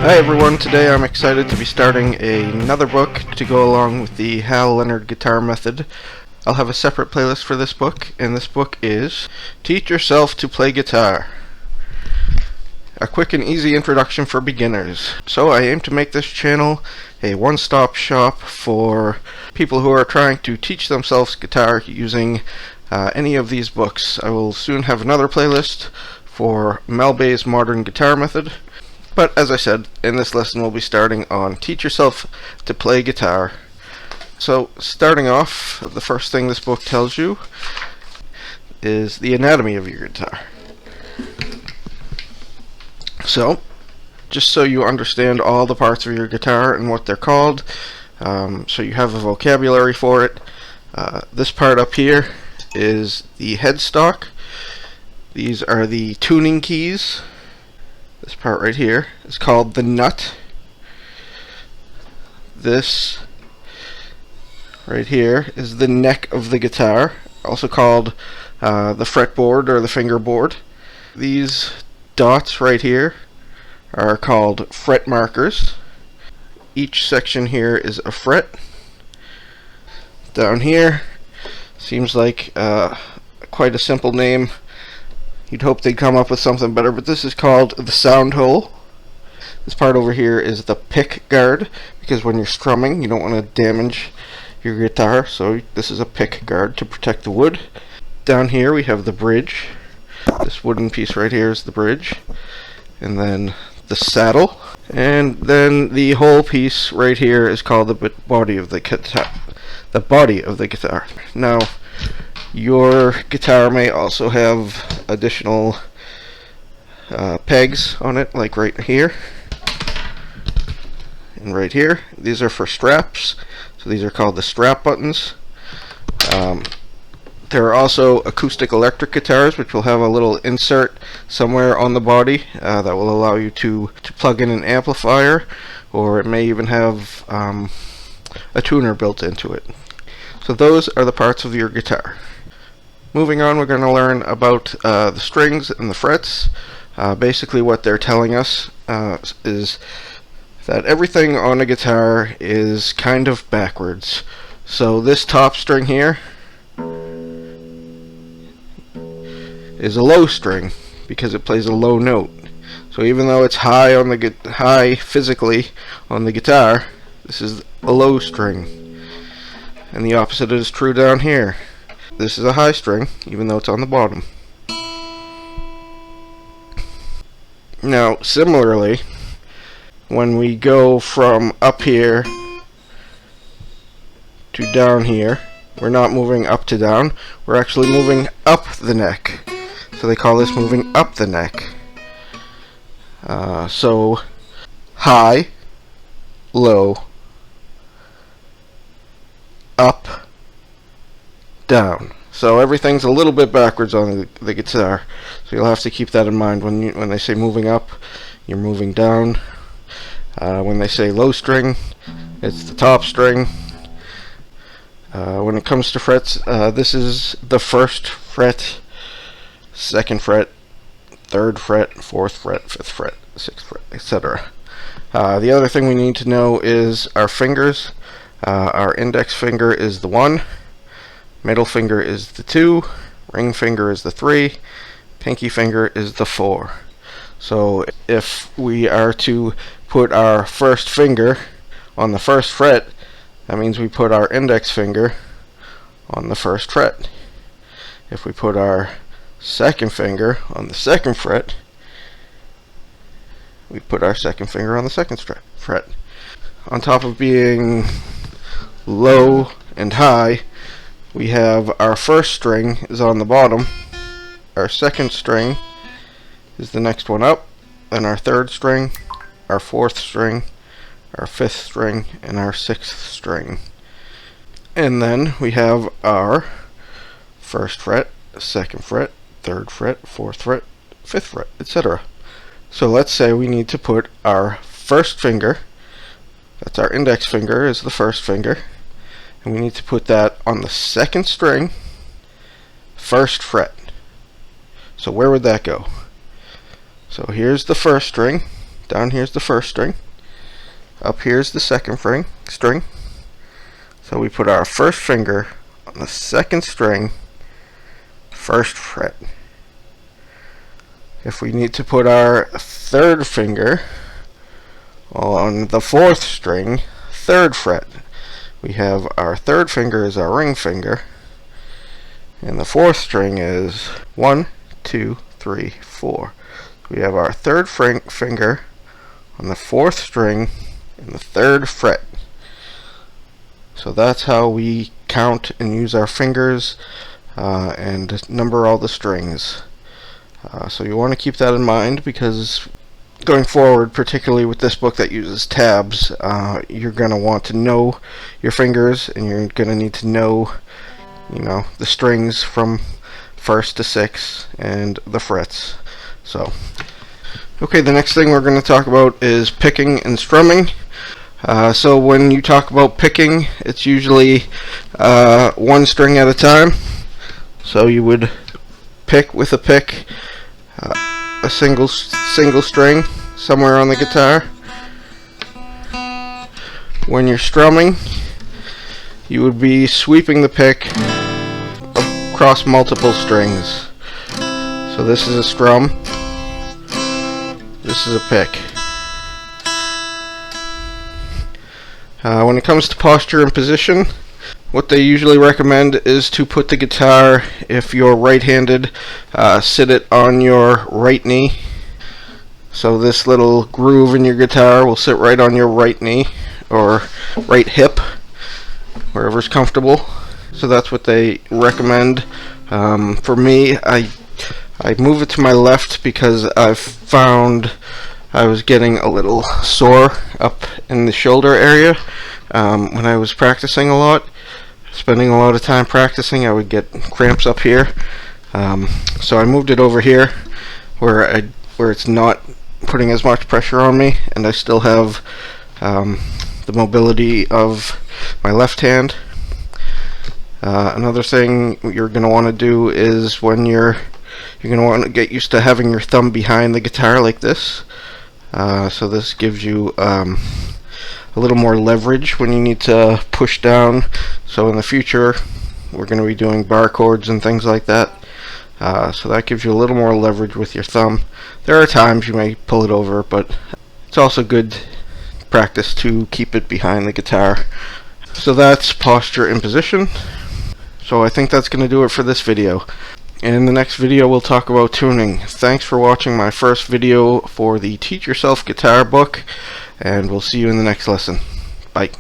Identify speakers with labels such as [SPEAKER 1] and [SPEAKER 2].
[SPEAKER 1] Hi everyone, today I'm excited to be starting another book to go along with the Hal Leonard Guitar Method. I'll have a separate playlist for this book, and this book is Teach Yourself to Play Guitar. A quick and easy introduction for beginners. So I aim to make this channel a one-stop shop for people who are trying to teach themselves guitar using any of these books. I will soon have another playlist for Mel Bay's Modern Guitar Method. But as I said, in this lesson we'll be starting on Teach Yourself to Play Guitar. So starting off, the first thing this book tells you is the anatomy of your guitar. So, just so you understand all the parts of your guitar and what they're called, so you have a vocabulary for it, this part up here is the headstock. These are the tuning keys. This part right here is called the nut. This right here is the neck of the guitar, also called the fretboard or the fingerboard. These dots right here are called fret markers. Each section here is a fret. Down here seems like quite a simple name. You'd hope they'd come up with something better, but this is called the sound hole. This part over here is the pick guard, because when you're strumming you don't want to damage your guitar, so this is a pick guard to protect the wood. Down here we have the bridge. This wooden piece right here is the bridge. And then the saddle. And then the whole piece right here is called the body of the guitar. The body of the guitar. Now, your guitar may also have additional pegs on it, like right here and right here. These are for straps, so these are called the strap buttons. There are also acoustic electric guitars, which will have a little insert somewhere on the body that will allow you to plug in an amplifier, or it may even have a tuner built into it. So those are the parts of your guitar. Moving on, we're going to learn about the strings and the frets. Basically what they're telling us is that everything on a guitar is kind of backwards. So this top string here is a low string because it plays a low note. So even though it's high on the high physically on the guitar, this is a low string. And the opposite is true down here. This is a high string, even though it's on the bottom. Now, similarly, when we go from up here to down here, we're not moving up to down, we're actually moving up the neck. So they call this moving up the neck. So, high, low, up, down. So everything's a little bit backwards on the guitar. So you'll have to keep that in mind when they say moving up, you're moving down. When they say low string, it's the top string. When it comes to frets, this is the first fret, second fret, third fret, fourth fret, fifth fret, sixth fret, etc. The other thing we need to know is our fingers. Our index finger is the 1, middle finger is the 2, ring finger is the 3, pinky finger is the 4. So if we are to put our first finger on the first fret, that means we put our index finger on the first fret. If we put our second finger on the second fret, we put our second finger on the second fret. On top of being low and high, we have our first string is on the bottom, our second string is the next one up, and our third string, our fourth string, our fifth string, and our sixth string. And then we have our first fret, second fret, third fret, fourth fret, fifth fret, etc. So let's say we need to put our first finger, that's our index finger, is the first finger, and we need to put that on the second string, first fret. So where would that go? So here's the first string, down here's the first string, up here's the second string. So we put our first finger on the second string, first fret. If we need to put our third finger on the fourth string, third fret, we have our third finger is our ring finger, and the fourth string is 1, 2, 3, 4. We have our third finger on the fourth string and the third fret. So that's how we count and use our fingers and number all the strings. So you want to keep that in mind, because going forward, particularly with this book that uses tabs, you're going to want to know your fingers, and you're going to need to know, the strings from 1st to 6th and the frets. So, okay, the next thing we're going to talk about is picking and strumming. So when you talk about picking, it's usually one string at a time. So you would pick with a pick a single string somewhere on the guitar. When you're strumming, you would be sweeping the pick across multiple strings. So this is a strum, this is a pick. When it comes to posture and position, what they usually recommend is to put the guitar, if you're right-handed, sit it on your right knee. So this little groove in your guitar will sit right on your right knee or right hip, wherever's comfortable. So that's what they recommend. For me, I move it to my left because I've found I was getting a little sore up in the shoulder area when I was practicing a lot. Spending a lot of time practicing, I would get cramps up here. So I moved it over here where it's not putting as much pressure on me, and I still have the mobility of my left hand. Another thing you're going to want to do is when you're going to want to get used to having your thumb behind the guitar like this. So this gives you a little more leverage when you need to push down. So in the future we're going to be doing bar chords and things like that. So that gives you a little more leverage with your thumb. There are times you may pull it over, but it's also good practice to keep it behind the guitar. So that's posture and position. So I think that's going to do it for this video. In the next video we'll talk about tuning. Thanks for watching my first video for the Teach Yourself Guitar book, and we'll see you in the next lesson. Bye.